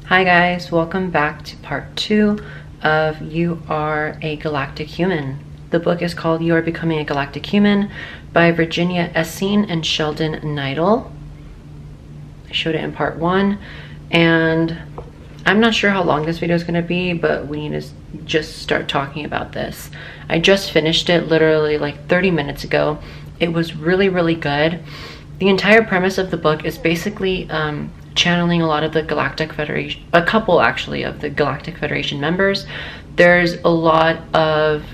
Hi guys, welcome back to part 2 of You Are a Galactic Human. The book is called You Are Becoming a Galactic Human by Virginia Essene and Sheldon Nidle. I showed it in part 1 and I'm not sure how long this video is going to be, but we need to just start talking about this. I just finished it literally like 30 minutes ago. It was really good. The entire premise of the book is basically channeling a lot of the Galactic Federation, a couple actually of the Galactic Federation members. There's a lot of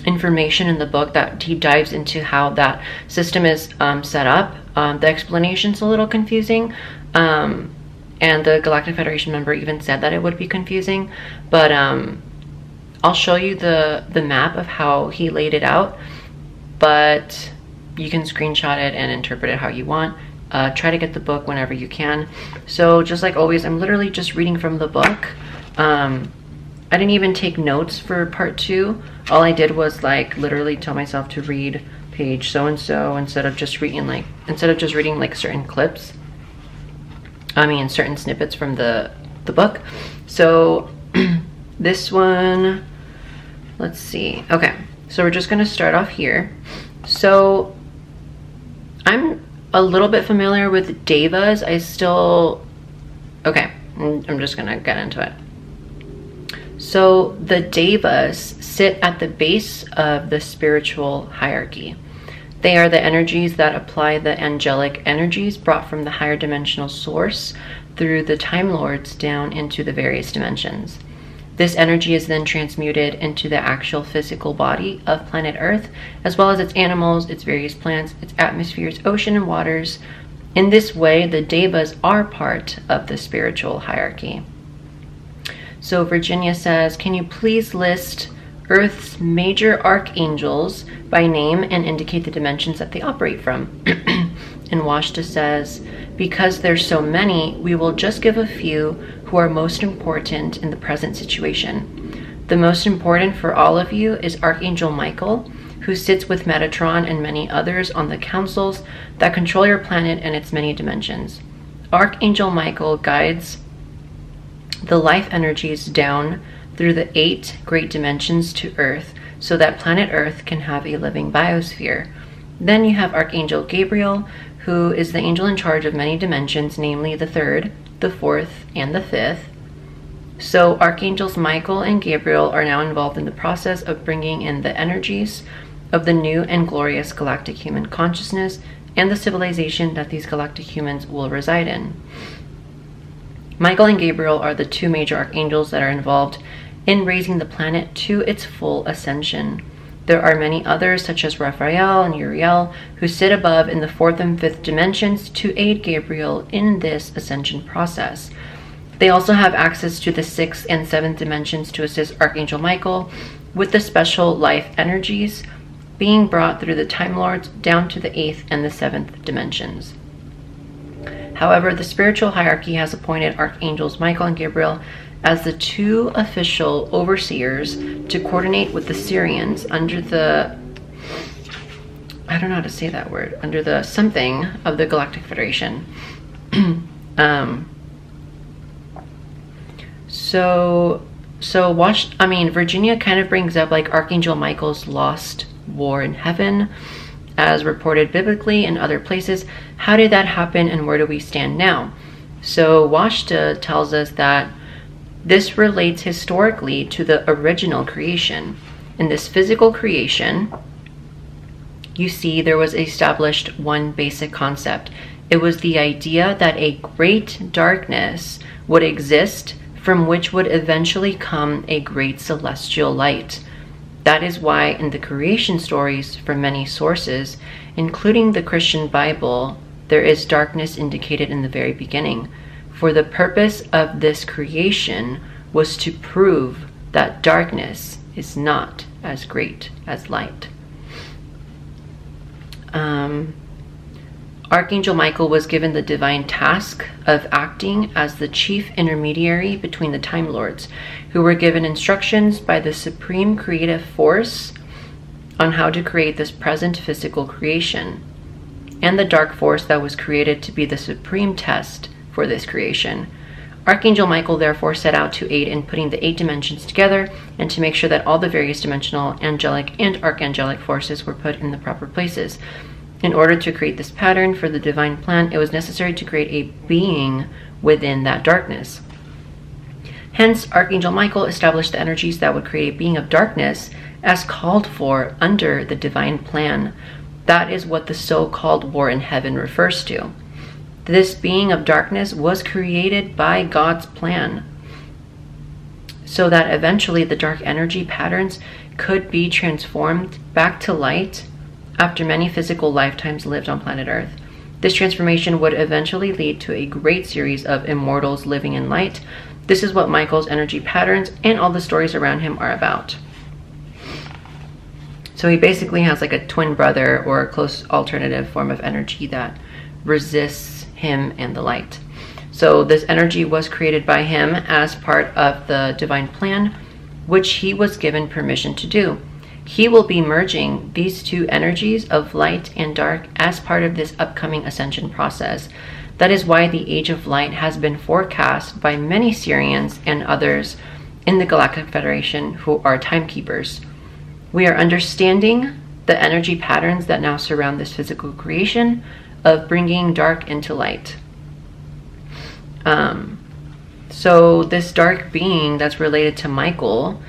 information in the book that deep dives into how that system is set up. The explanation's a little confusing, and the Galactic Federation member even said that it would be confusing, but I'll show you the map of how he laid it out, but you can screenshot it and interpret it how you want. Try to get the book whenever you can. So just like always, I'm literally just reading from the book. I didn't even take notes for part 2. All I did was like literally tell myself to read page so and so instead of just reading like certain clips. I mean certain snippets from the book. So this one, let's see. Okay, so we're just gonna start off here. So I'm a little bit familiar with devas. I'm just gonna get into it. So the devas sit at the base of the spiritual hierarchy. They are the energies that apply the angelic energies brought from the higher dimensional source through the Time Lords down into the various dimensions. This energy is then transmuted into the actual physical body of planet Earth, as well as its animals, its various plants, its atmospheres, ocean and waters. In this way, the devas are part of the spiritual hierarchy. So Virginia says, can you please list Earth's major archangels by name and indicate the dimensions that they operate from? And Washta says, because there's so many, we will just give a few who are most important in the present situation. The most important for all of you is Archangel Michael, who sits with Metatron and many others on the councils that control your planet and its many dimensions. Archangel Michael guides the life energies down through the 8 great dimensions to Earth so that planet Earth can have a living biosphere. Then you have Archangel Gabriel, who is the angel in charge of many dimensions, namely the 3rd, the 4th, and the 5th. So Archangels Michael and Gabriel are now involved in the process of bringing in the energies of the new and glorious galactic human consciousness and the civilization that these galactic humans will reside in. Michael and Gabriel are the 2 major archangels that are involved in raising the planet to its full ascension. There are many others, such as Raphael and Uriel, who sit above in the 4th and 5th dimensions to aid Gabriel in this ascension process. They also have access to the 6th and 7th dimensions to assist Archangel Michael with the special life energies being brought through the Time Lords down to the 8th and the 7th dimensions. However, the spiritual hierarchy has appointed Archangels Michael and Gabriel as the 2 official overseers to coordinate with the Syrians under the, I don't know how to say that word, under the something of the Galactic Federation. Virginia kind of brings up like Archangel Michael's lost war in heaven as reported biblically in other places. How did that happen and where do we stand now? So Washta tells us that this relates historically to the original creation. In this physical creation, you see there was established one basic concept. It was the idea that a great darkness would exist from which would eventually come a great celestial light. That is why in the creation stories from many sources, including the Christian Bible, there is darkness indicated in the very beginning. For the purpose of this creation was to prove that darkness is not as great as light. Archangel Michael was given the divine task of acting as the chief intermediary between the Time Lords, who were given instructions by the supreme creative force on how to create this present physical creation, and the dark force that was created to be the supreme test for this creation. Archangel Michael therefore set out to aid in putting the 8 dimensions together and to make sure that all the various dimensional, angelic, and archangelic forces were put in the proper places. In order to create this pattern for the divine plan, it was necessary to create a being within that darkness. Hence, Archangel Michael established the energies that would create a being of darkness as called for under the divine plan. That is what the so-called war in heaven refers to. This being of darkness was created by God's plan, so that eventually the dark energy patterns could be transformed back to light after many physical lifetimes lived on planet Earth. This transformation would eventually lead to a great series of immortals living in light. This is what Michael's energy patterns and all the stories around him are about. So he basically has like a twin brother or a close alternative form of energy that resists him and the light. So this energy was created by him as part of the divine plan, which he was given permission to do. He will be merging these two energies of light and dark as part of this upcoming ascension process. That is why the Age of Light has been forecast by many Syrians and others in the Galactic Federation who are timekeepers. We are understanding the energy patterns that now surround this physical creation of bringing dark into light. So this dark being that's related to Michael,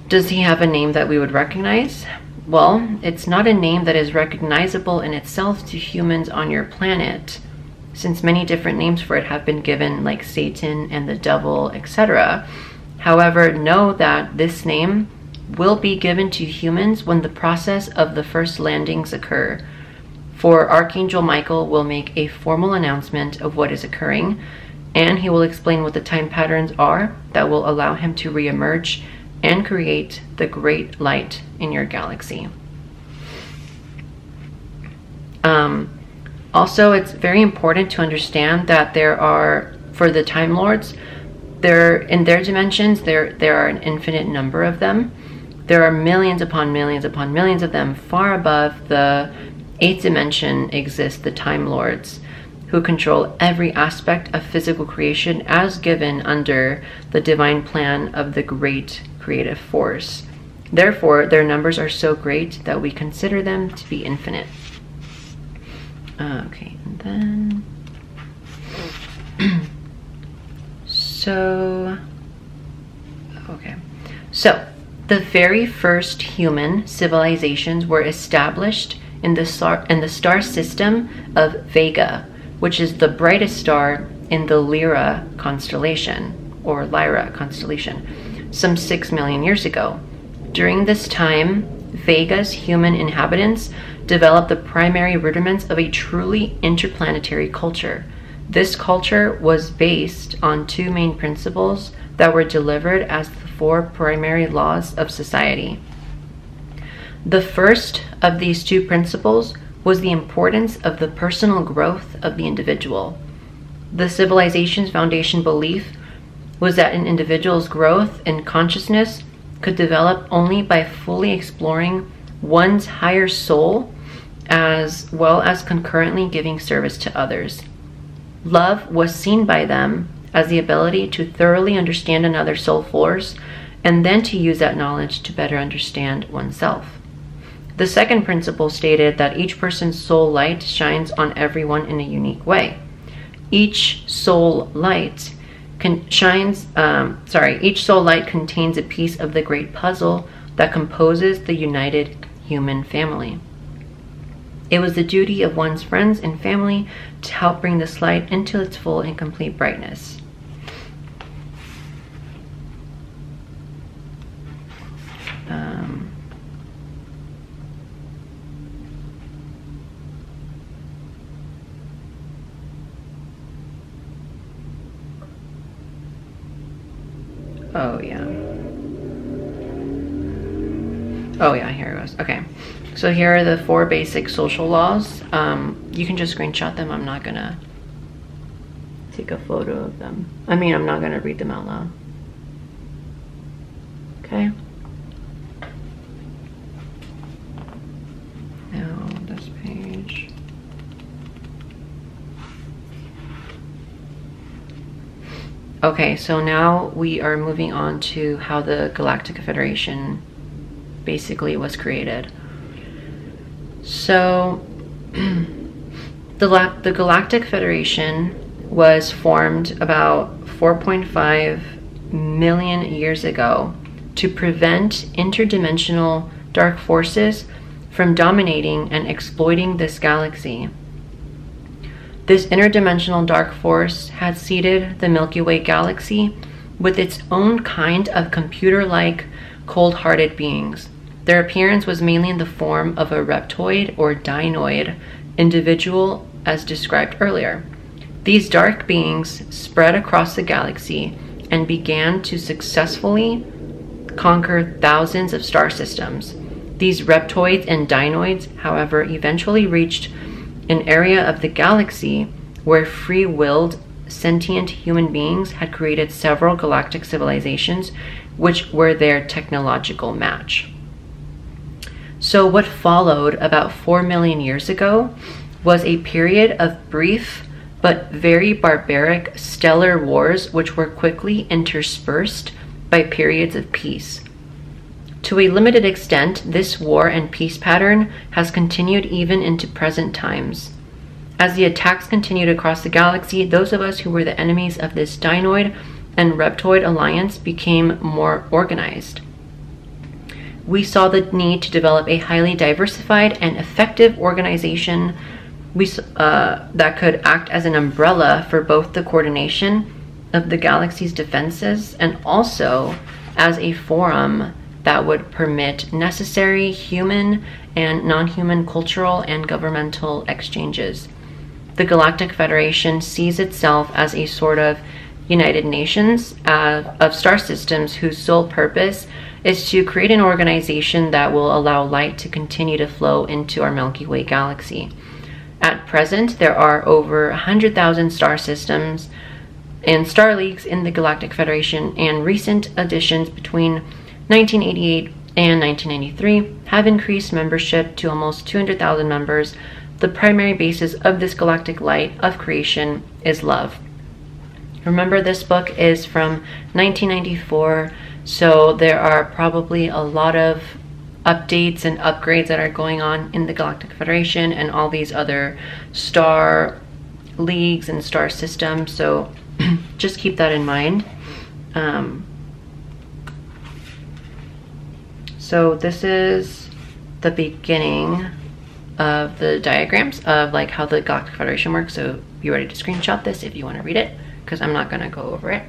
does he have a name that we would recognize? Well, it's not a name that is recognizable in itself to humans on your planet, since many different names for it have been given, like Satan and the devil, etc. However, know that this name will be given to humans when the process of the first landings occur. For Archangel Michael will make a formal announcement of what is occurring, and he will explain what the time patterns are that will allow him to reemerge and create the great light in your galaxy. Also, it's very important to understand that there are, for the Time Lords, in their dimensions, there are an infinite number of them. There are millions upon millions upon millions of them. Far above the 8th dimension exist the Time Lords, who control every aspect of physical creation as given under the divine plan of the great creative force. Therefore, their numbers are so great that we consider them to be infinite. Okay, and then so the very first human civilizations were established in the star system of Vega, which is the brightest star in the Lyra constellation, or Lyra constellation, some 6 million years ago. During this time, Vega's human inhabitants developed the primary rudiments of a truly interplanetary culture. This culture was based on 2 main principles that were delivered as the 4 primary laws of society. The first of these 2 principles was the importance of the personal growth of the individual. The civilization's foundation belief was that an individual's growth in consciousness could develop only by fully exploring one's higher soul, as well as concurrently giving service to others. Love was seen by them as the ability to thoroughly understand another's soul force, and then to use that knowledge to better understand oneself. The second principle stated that each person's soul light shines on everyone in a unique way. Each soul light contains a piece of the great puzzle that composes the united human family. It was the duty of one's friends and family to help bring this light into its full and complete brightness. Oh yeah, here it goes. Okay, so here are the 4 basic social laws. You can just screenshot them. I'm not gonna take a photo of them. I mean, I'm not gonna read them out loud. Okay. Now this page. Okay, so now we are moving on to how the Galactic Federation basically was created. So the Galactic Federation was formed about 4.5 million years ago to prevent interdimensional dark forces from dominating and exploiting this galaxy. This interdimensional dark force had seeded the Milky Way galaxy with its own kind of computer-like, cold-hearted beings. Their appearance was mainly in the form of a reptoid or dinoid individual, as described earlier. These dark beings spread across the galaxy and began to successfully conquer thousands of star systems. These reptoids and dinoids, however, eventually reached an area of the galaxy where free-willed sentient human beings had created several galactic civilizations which were their technological match. So what followed about 4 million years ago was a period of brief but very barbaric stellar wars which were quickly interspersed by periods of peace. To a limited extent, this war and peace pattern has continued even into present times. As the attacks continued across the galaxy, those of us who were the enemies of this dinoid and reptoid alliance became more organized. We saw the need to develop a highly diversified and effective organization that could act as an umbrella for both the coordination of the galaxy's defenses and also as a forum that would permit necessary human and non-human cultural and governmental exchanges. The Galactic Federation sees itself as a sort of United Nations of star systems whose sole purpose is to create an organization that will allow light to continue to flow into our Milky Way galaxy. At present, there are over 100,000 star systems and star leagues in the Galactic Federation, and recent additions between 1988 and 1993 have increased membership to almost 200,000 members. The primary basis of this galactic light of creation is love. Remember, this book is from 1994, so there are probably a lot of updates and upgrades that are going on in the Galactic Federation and all these other star leagues and star systems, so just keep that in mind. So this is the beginning of the diagrams of like how the Galactic Federation works, so be ready to screenshot this if you want to read it, because I'm not going to go over it.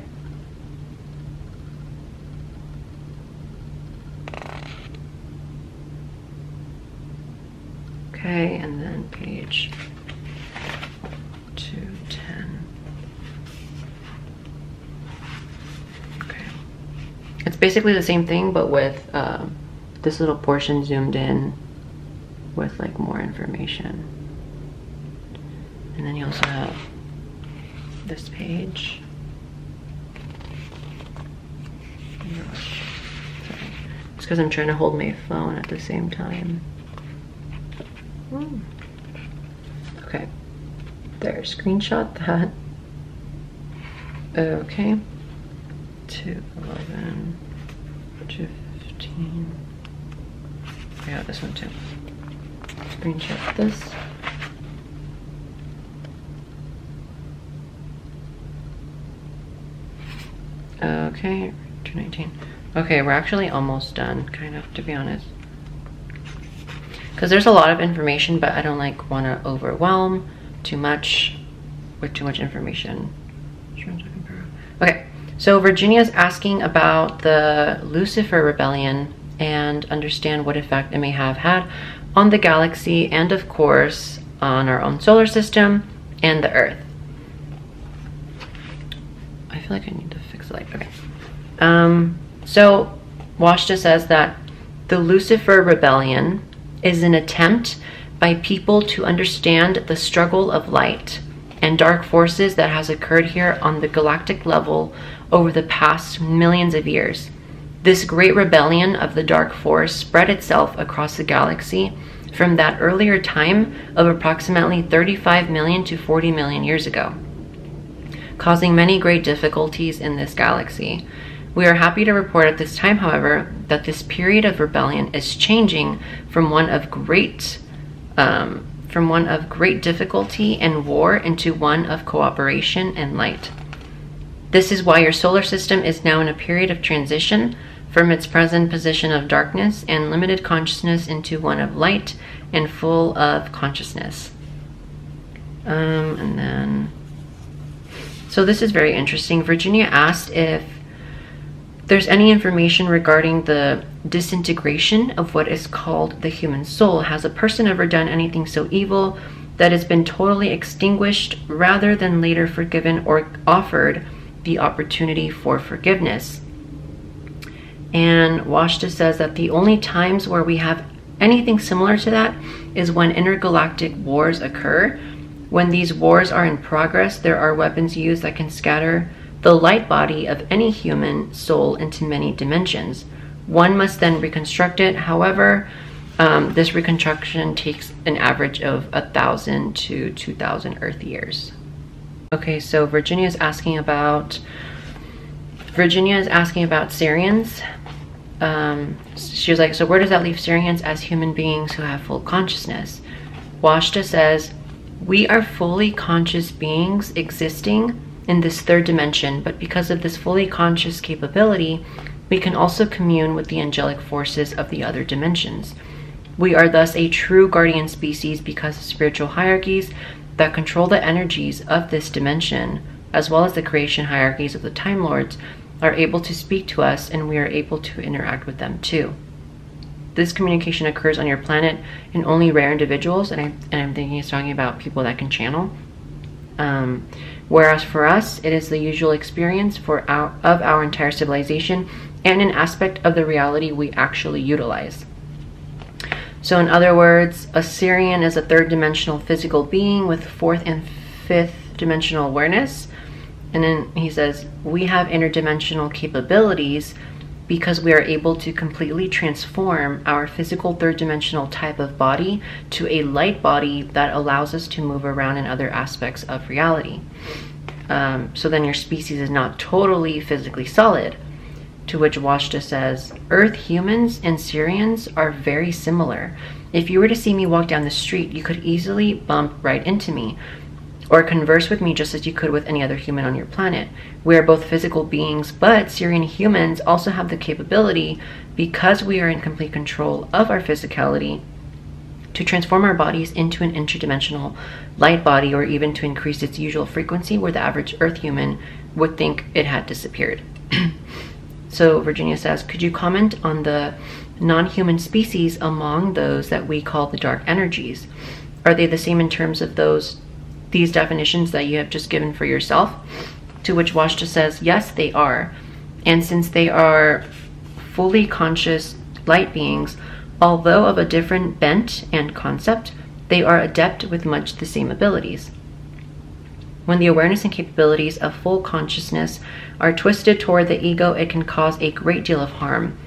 Okay, and then page 210. Okay. It's basically the same thing, but with this little portion zoomed in with like more information. And then you also have this page. Sorry. It's because I'm trying to hold my phone at the same time. Okay, there, screenshot that. Okay, 211, 215. I got this one too. Screenshot this. Okay, 219. Okay, we're actually almost done, kind of, to be honest. Because there's a lot of information, but I don't like want to overwhelm too much with too much information. Okay, so Virginia's asking about the Lucifer Rebellion and understand what effect it may have had on the galaxy and of course on our own solar system and the Earth. I feel like I need to fix the light. Okay. So Washta says that the Lucifer Rebellion is an attempt by people to understand the struggle of light and dark forces that has occurred here on the galactic level over the past millions of years. This great rebellion of the dark force spread itself across the galaxy from that earlier time of approximately 35 million to 40 million years ago. causing many great difficulties in this galaxy. We are happy to report at this time, however, that this period of rebellion is changing from one of great difficulty and war into one of cooperation and light. This is why your solar system is now in a period of transition from its present position of darkness and limited consciousness into one of light and full of consciousness. So this is very interesting. Virginia asked if there's any information regarding the disintegration of what is called the human soul. Has a person ever done anything so evil that has been totally extinguished rather than later forgiven or offered the opportunity for forgiveness? And Washta says that the only times where we have anything similar to that is when intergalactic wars occur. When these wars are in progress, there are weapons used that can scatter the light body of any human soul into many dimensions. One must then reconstruct it. However, this reconstruction takes an average of 1,000 to 2,000 Earth years. Okay, so Virginia is asking about Syrians. She was like, so where does that leave Syrians as human beings who have full consciousness? Washta says, we are fully conscious beings existing in this third dimension, but because of this fully conscious capability, we can also commune with the angelic forces of the other dimensions. We are thus a true guardian species because of spiritual hierarchies that control the energies of this dimension, as well as the creation hierarchies of the Time Lords, are able to speak to us, and we are able to interact with them too. This communication occurs on your planet in only rare individuals, and I'm thinking he's talking about people that can channel. Whereas for us, it is the usual experience of our entire civilization and an aspect of the reality we actually utilize. So in other words, a Syrian is a third dimensional physical being with fourth and fifth dimensional awareness. And then he says, we have interdimensional capabilities because we are able to completely transform our physical third dimensional type of body to a light body that allows us to move around in other aspects of reality. So then your species is not totally physically solid. To which Washta says, Earth humans and Syrians are very similar. If you were to see me walk down the street, you could easily bump right into me or converse with me just as you could with any other human on your planet. We are both physical beings, but Syrian humans also have the capability, because we are in complete control of our physicality, to transform our bodies into an interdimensional light body, or even to increase its usual frequency where the average Earth human would think it had disappeared. So Virginia says, could you comment on the non-human species among those that we call the dark energies? Are they the same in terms of these definitions that you have just given for yourself? To which Washta says, yes, they are. And since they are fully conscious light beings, although of a different bent and concept, they are adept with much the same abilities. When the awareness and capabilities of full consciousness are twisted toward the ego, it can cause a great deal of harm.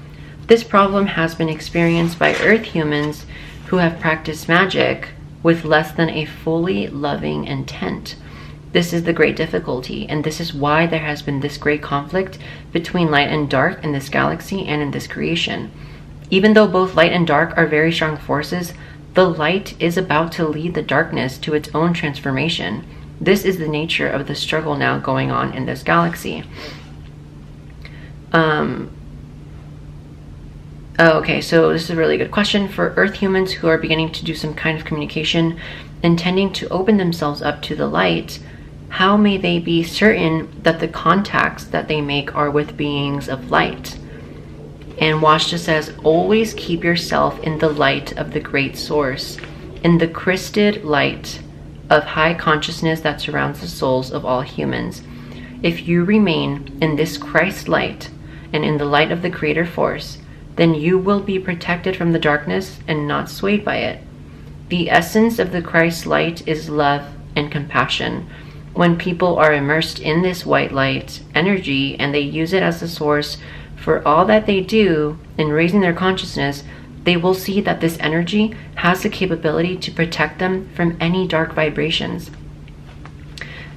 This problem has been experienced by Earth humans who have practiced magic with less than a fully loving intent. This is the great difficulty, and this is why there has been this great conflict between light and dark in this galaxy and in this creation. Even though both light and dark are very strong forces, the light is about to lead the darkness to its own transformation. This is the nature of the struggle now going on in this galaxy. Okay, so this is a really good question. For Earth humans who are beginning to do some kind of communication, intending to open themselves up to the light, how may they be certain that the contacts that they make are with beings of light? And Washta says, always keep yourself in the light of the great source, in the crysted light of high consciousness that surrounds the souls of all humans. If you remain in this Christ light and in the light of the creator force, then you will be protected from the darkness and not swayed by it. The essence of the Christ light is love and compassion. When people are immersed in this white light energy and they use it as the source for all that they do in raising their consciousness, they will see that this energy has the capability to protect them from any dark vibrations.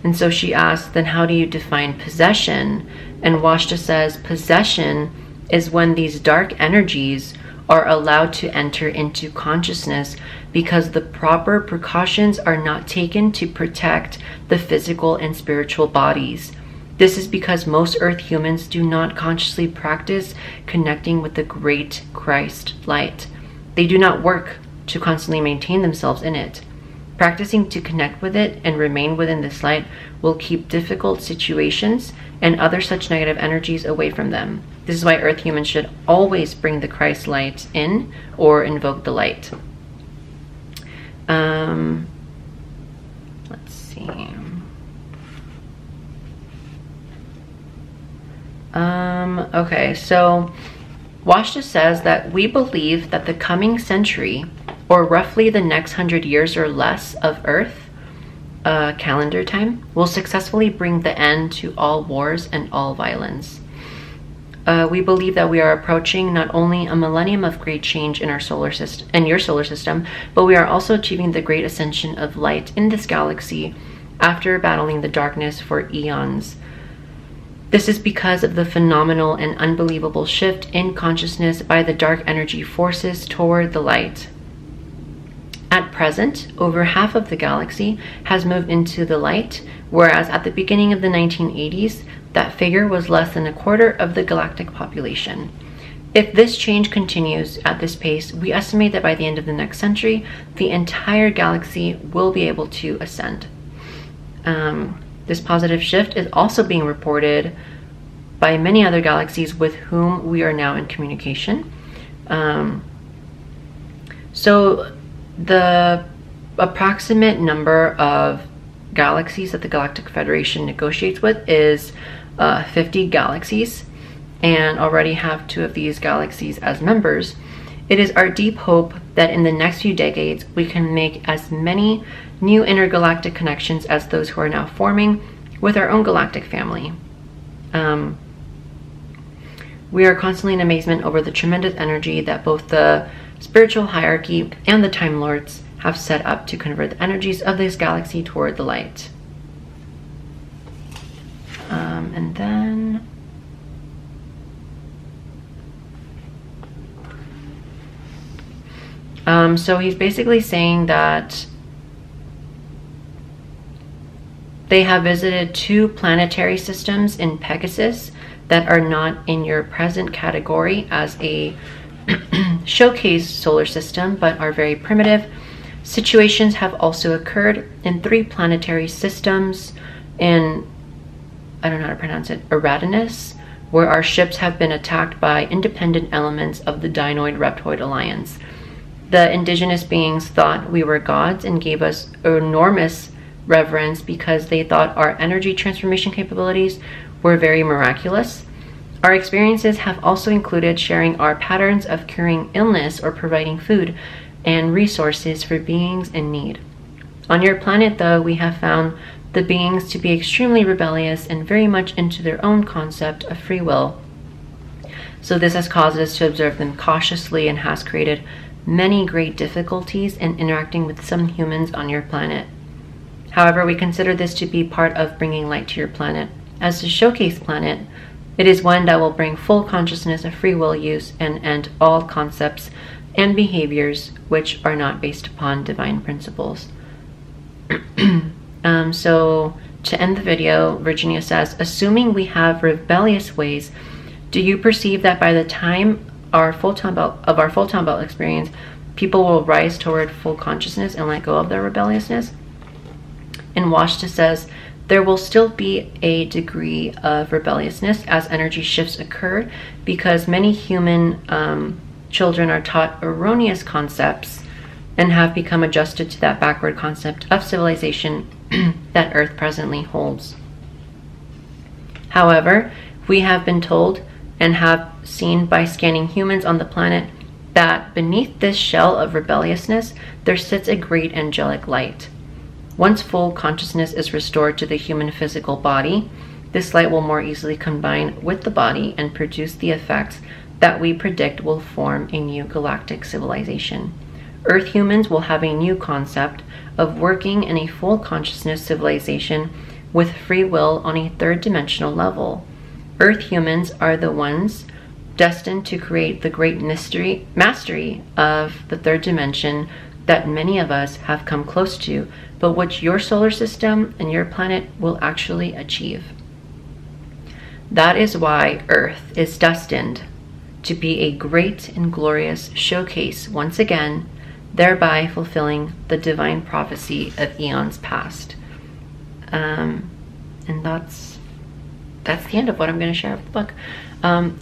And so she asks, then how do you define possession? And Washta says, possession is when these dark energies are allowed to enter into consciousness because the proper precautions are not taken to protect the physical and spiritual bodies. This is because most Earth humans do not consciously practice connecting with the great Christ light. They do not work to constantly maintain themselves in it. Practicing to connect with it and remain within this light will keep difficult situations and other such negative energies away from them. This is why Earth humans should always bring the Christ light in or invoke the light. Let's see. Okay, so Washta says that we believe that the coming century, or roughly the next 100 years or less of Earth calendar time, will successfully bring the end to all wars and all violence. We believe that we are approaching not only a millennium of great change in our solar system and your solar system, but we are also achieving the great ascension of light in this galaxy after battling the darkness for eons. This is because of the phenomenal and unbelievable shift in consciousness by the dark energy forces toward the light. At present, over half of the galaxy has moved into the light, whereas at the beginning of the 1980s, that figure was less than a quarter of the galactic population. If this change continues at this pace, we estimate that by the end of the next century, the entire galaxy will be able to ascend. This positive shift is also being reported by many other galaxies with whom we are now in communication. So the approximate number of galaxies that the Galactic Federation negotiates with is 50 galaxies, and already have 2 of these galaxies as members. It is our deep hope that in the next few decades we can make as many new intergalactic connections as those who are now forming with our own galactic family. We are constantly in amazement over the tremendous energy that both the spiritual hierarchy and the Time Lords have set up to convert the energies of this galaxy toward the light. And then so he's basically saying that they have visited 2 planetary systems in Pegasus that are not in your present category as a showcase solar system, but are very primitive. Situations have also occurred in 3 planetary systems in, I don't know how to pronounce it, Aradanus, where our ships have been attacked by independent elements of the Dinoid Reptoid Alliance. The indigenous beings thought we were gods and gave us enormous reverence because they thought our energy transformation capabilities were very miraculous. Our experiences have also included sharing our patterns of curing illness or providing food and resources for beings in need. On your planet, though, we have found the beings to be extremely rebellious and very much into their own concept of free will. So this has caused us to observe them cautiously and has created many great difficulties in interacting with some humans on your planet. However, we consider this to be part of bringing light to your planet. As the showcase planet, it is one that will bring full consciousness of free will use and end all concepts and behaviors which are not based upon divine principles. So to end the video, Virginia says, assuming we have rebellious ways, do you perceive that by the time our full-time belt experience, people will rise toward full consciousness and let go of their rebelliousness? And Washta says, there will still be a degree of rebelliousness as energy shifts occur because many human children are taught erroneous concepts and have become adjusted to that backward concept of civilization that Earth presently holds. However, we have been told and have seen by scanning humans on the planet that beneath this shell of rebelliousness there sits a great angelic light. Once full consciousness is restored to the human physical body, this light will more easily combine with the body and produce the effects that we predict will form a new galactic civilization. Earth humans will have a new concept of working in a full consciousness civilization with free will on a third dimensional level. Earth humans are the ones destined to create the great mastery of the third dimension that many of us have come close to, but which your solar system and your planet will actually achieve. That is why Earth is destined to be a great and glorious showcase once again, thereby fulfilling the divine prophecy of eons past. And that's the end of what I'm going to share with the book.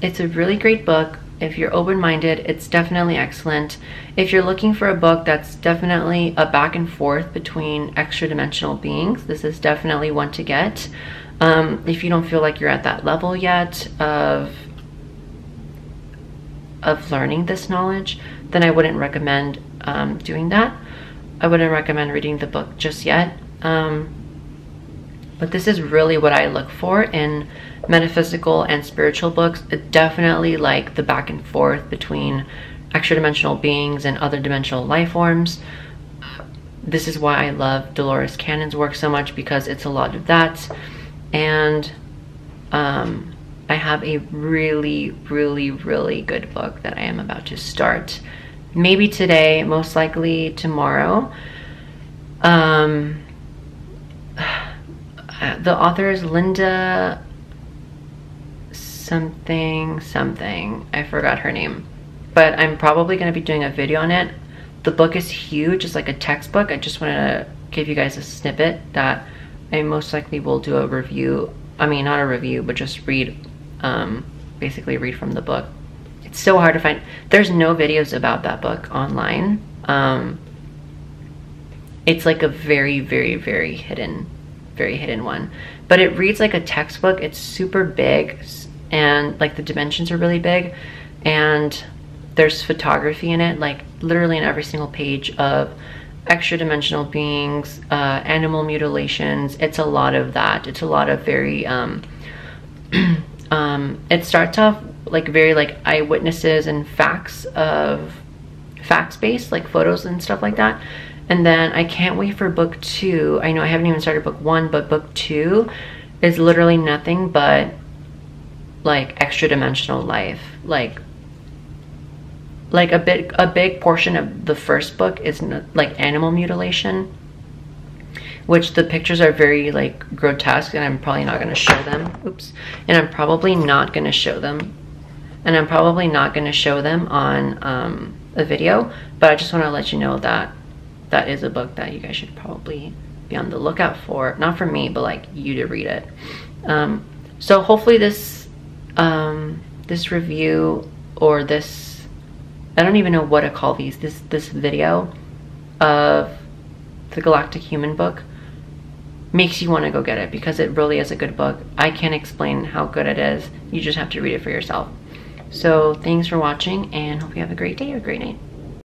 It's a really great book. If you're open-minded, it's definitely excellent. If you're looking for a book that's definitely a back and forth between extra-dimensional beings, this is definitely one to get. If you don't feel like you're at that level yet of learning this knowledge, then I wouldn't recommend doing that. I wouldn't recommend reading the book just yet. But this is really what I look for in metaphysical and spiritual books. Definitely like the back and forth between extra-dimensional beings and other dimensional life forms. This is why I love Dolores Cannon's work so much, because it's a lot of that. And I have a really, really, really good book that I am about to start. Maybe today, most likely tomorrow. The author is Linda something. I forgot her name. But I'm probably going to be doing a video on it. The book is huge. It's like a textbook. I just wanted to give you guys a snippet that I most likely will do a review. I mean, not a review, but just read, basically read from the book. It's so hard to find. There's no videos about that book online. It's like a very, very, very hidden one. But it reads like a textbook. It's super big, and like the dimensions are really big, and there's photography in it, like literally in every single page, of extra-dimensional beings, animal mutilations. It's a lot of that. It's a lot of very it starts off like very like eyewitnesses and facts-based, like photos and stuff like that. And then I can't wait for book 2. I know I haven't even started book 1, but book 2 is literally nothing but like extra-dimensional life. Like a big portion of the first book is like animal mutilation, which the pictures are very like grotesque, and I'm probably not going to show them. Oops. And I'm probably not going to show them. And I'm probably not going to show them on a video, but I just want to let you know that that is a book that you guys should probably be on the lookout for. Not for me, but like you to read it. So hopefully this this review, or this, I don't even know what to call these, this video of the Galactic Human book makes you want to go get it, because it really is a good book. I can't explain how good it is. You just have to read it for yourself. So thanks for watching, and hope you have a great day or a great night.